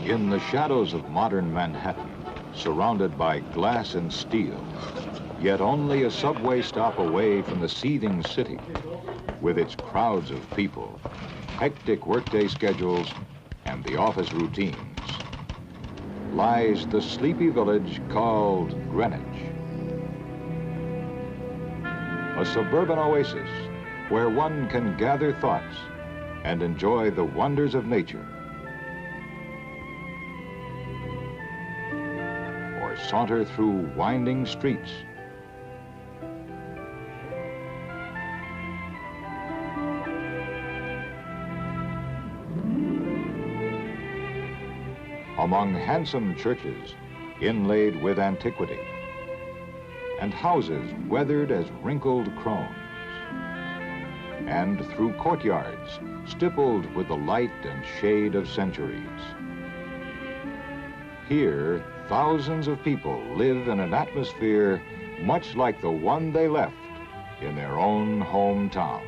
In the shadows of modern Manhattan, surrounded by glass and steel, yet only a subway stop away from the seething city, with its crowds of people, hectic workday schedules, and the office routines, lies the sleepy village called Greenwich. A suburban oasis where one can gather thoughts and enjoy the wonders of nature, or saunter through winding streets. Among handsome churches inlaid with antiquity, and houses weathered as wrinkled crones, and through courtyards stippled with the light and shade of centuries. Here, thousands of people live in an atmosphere much like the one they left in their own hometown.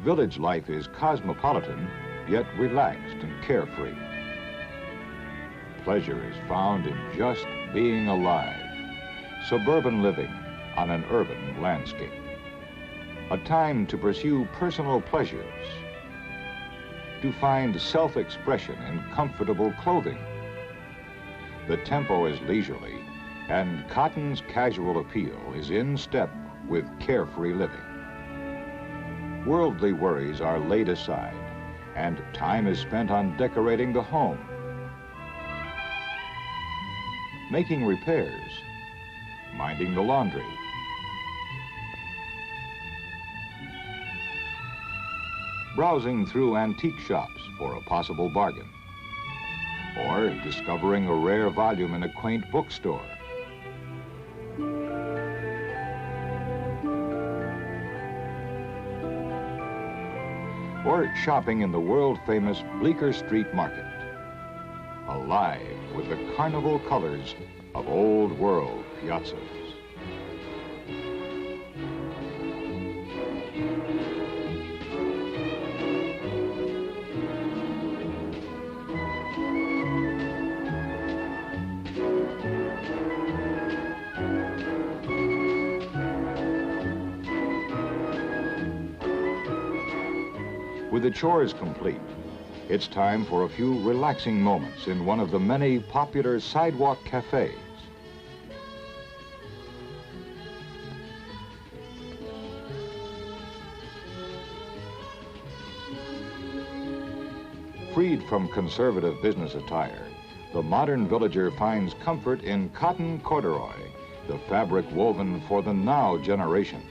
Village life is cosmopolitan, yet relaxed and carefree. Pleasure is found in just being alive. Suburban living on an urban landscape. A time to pursue personal pleasures. To find self-expression in comfortable clothing. The tempo is leisurely, and cotton's casual appeal is in step with carefree living. Worldly worries are laid aside, and time is spent on decorating the home, making repairs, minding the laundry, browsing through antique shops for a possible bargain, or discovering a rare volume in a quaint bookstore. Or shopping in the world-famous Bleecker Street Market, alive with the carnival colors of old world piazzas. With the chores complete, it's time for a few relaxing moments in one of the many popular sidewalk cafes. Freed from conservative business attire, the modern villager finds comfort in cotton corduroy, the fabric woven for the now generation,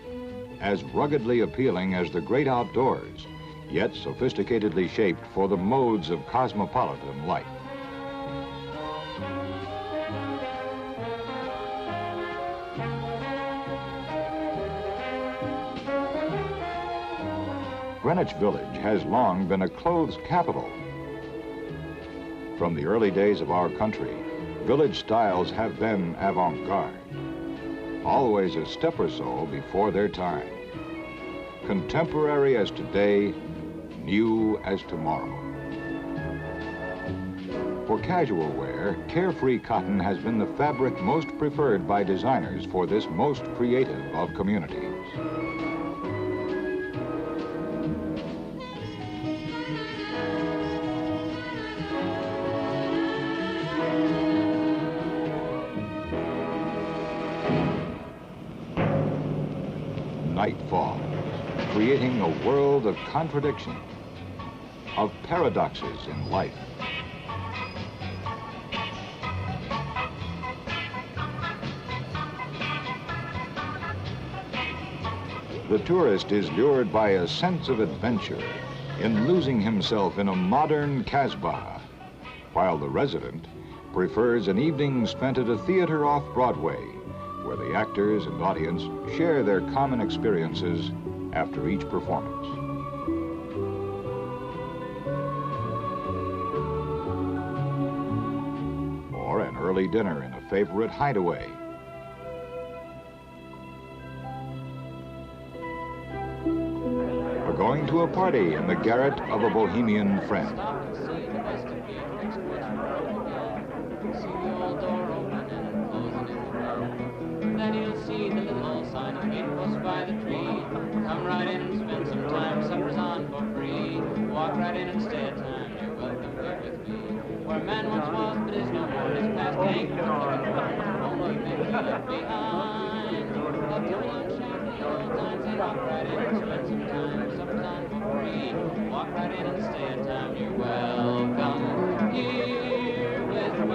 as ruggedly appealing as the great outdoors, yet sophisticatedly shaped for the modes of cosmopolitan life. Greenwich Village has long been a clothes capital. From the early days of our country, village styles have been avant-garde, always a step or so before their time. Contemporary as today, new as tomorrow. For casual wear, carefree cotton has been the fabric most preferred by designers for this most creative of communities. Night falls, creating a world of contradiction, of paradoxes in life. The tourist is lured by a sense of adventure in losing himself in a modern Casbah, while the resident prefers an evening spent at a theater off Broadway, where the actors and audience share their common experiences after each performance. Or an early dinner in a favorite hideaway. going to a party in the garret of a bohemian friend. Then you'll see the little old sign of gate post by the tree. Come right in and spend some time, supper's on for free. Walk right in and stay a time, you're welcome here with me. Where a man once was, but is no more, his past ain't no only things he left behind. Up to young shabby old times, and walk right in and spend some time, supper's on for free. Walk right in and stay a time, you're welcome here with me.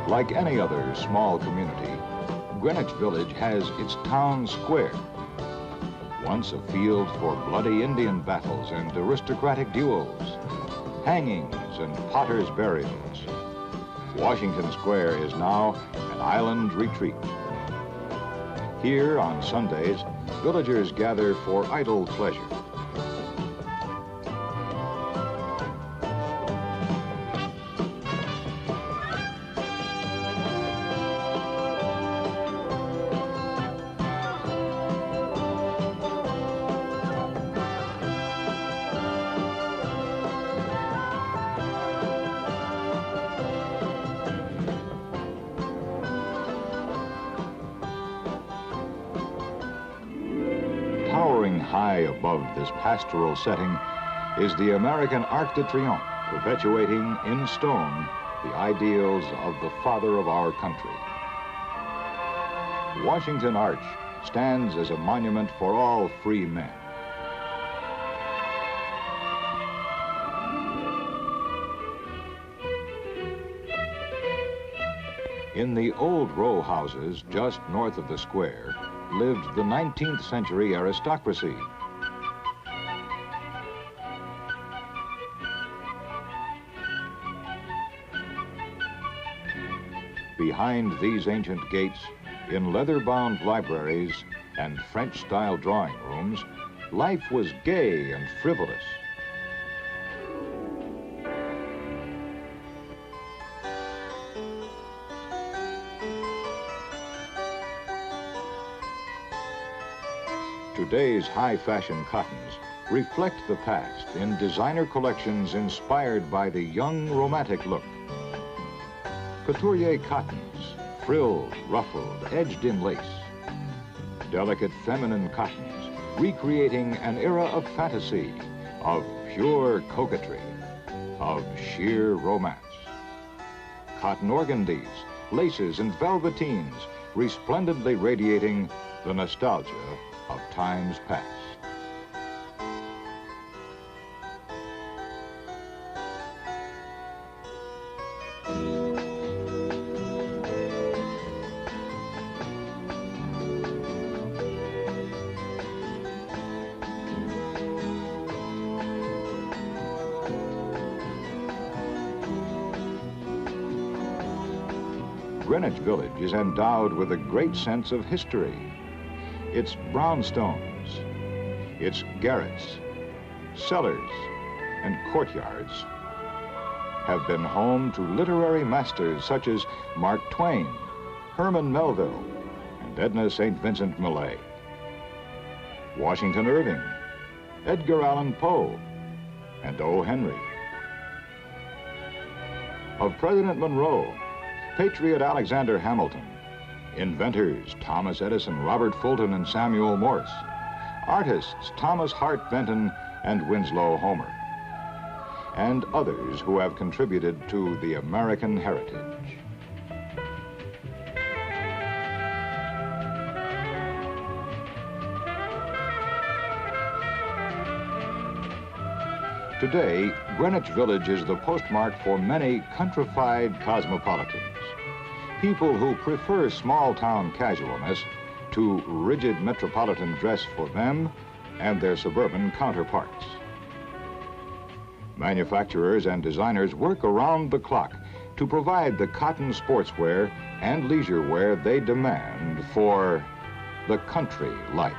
Like any other small community, Greenwich Village has its town square. Once a field for bloody Indian battles and aristocratic duels, hangings and potters' burials, Washington Square is now an island retreat. Here on Sundays, villagers gather for idle pleasure. Towering high above this pastoral setting is the American Arc de Triomphe, perpetuating in stone the ideals of the father of our country. Washington Arch stands as a monument for all free men. In the old row houses just north of the square lived the 19th century aristocracy. Behind these ancient gates, in leather-bound libraries and French-style drawing rooms, life was gay and frivolous. Today's high-fashion cottons reflect the past in designer collections inspired by the young romantic look. Couturier cottons, frilled, ruffled, edged in lace. Delicate feminine cottons, recreating an era of fantasy, of pure coquetry, of sheer romance. Cotton organdies, laces, and velveteens, resplendently radiating the nostalgia of times past. Greenwich Village is endowed with a great sense of history. Its brownstones, its garrets, cellars, and courtyards have been home to literary masters such as Mark Twain, Herman Melville, and Edna St. Vincent Millay, Washington Irving, Edgar Allan Poe, and O. Henry. Of President Monroe, patriot Alexander Hamilton, inventors Thomas Edison, Robert Fulton, and Samuel Morse, artists Thomas Hart Benton and Winslow Homer, and others who have contributed to the American heritage. Today, Greenwich Village is the postmark for many countrified cosmopolitans, people who prefer small-town casualness to rigid metropolitan dress for them and their suburban counterparts. Manufacturers and designers work around the clock to provide the cotton sportswear and leisure wear they demand for the country life.